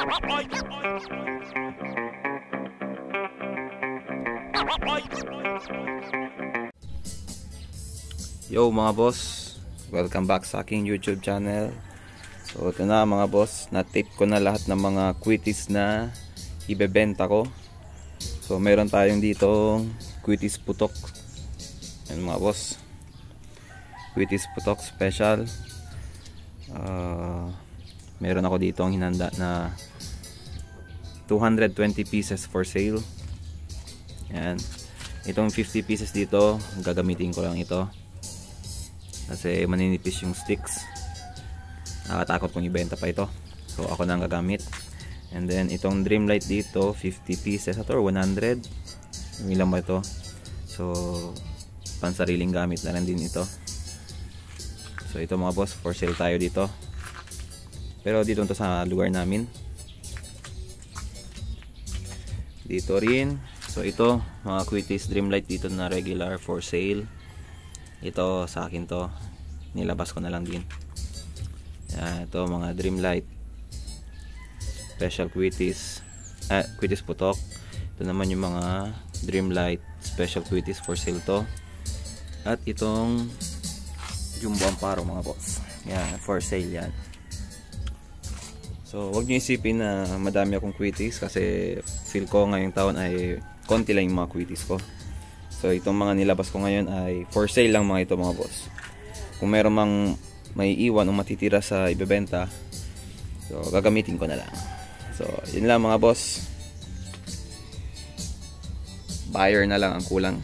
Yo mga boss, welcome back sa aking YouTube channel. So ito na mga boss, na-tape ko na lahat ng mga Quitis na ibebenta ko. So meron tayong dito Quitis Putok. Yan mga boss, Quitis Putok special. Meron ako dito ang hinanda na 220 pieces for sale. Yan. Itong 50 pieces dito, gagamitin ko lang ito kasi maninipis yung sticks. Nakatakot kong ibenta pa ito, so ako na ang gagamit. And then itong Dreamlight dito, 50 pieces or 100, yung ilan ba ito, so pansariling gamit na lang din ito. So ito mga boss, for sale tayo dito, pero dito to sa lugar namin. Dito rin, so ito mga Quitis Dreamlight dito na regular for sale. Ito sa akin to, nilabas ko na lang din. Yan, ito mga Dreamlight special Quitis, Quitis Putok. Ito naman yung mga Dreamlight special Quitis for sale to. At itong Jumbo Amparo mga boss, yan, for sale yan. So wag nyo isipin na madami akong Quitis, kasi feel ko ngayong taon ay konti lang yung mga Quitis ko. So itong mga nilabas ko ngayon ay for sale lang mga ito mga boss. Kung meron mang may iwan o matitira sa ibebenta, so gagamitin ko na lang. So yun lang mga boss, buyer na lang ang kulang.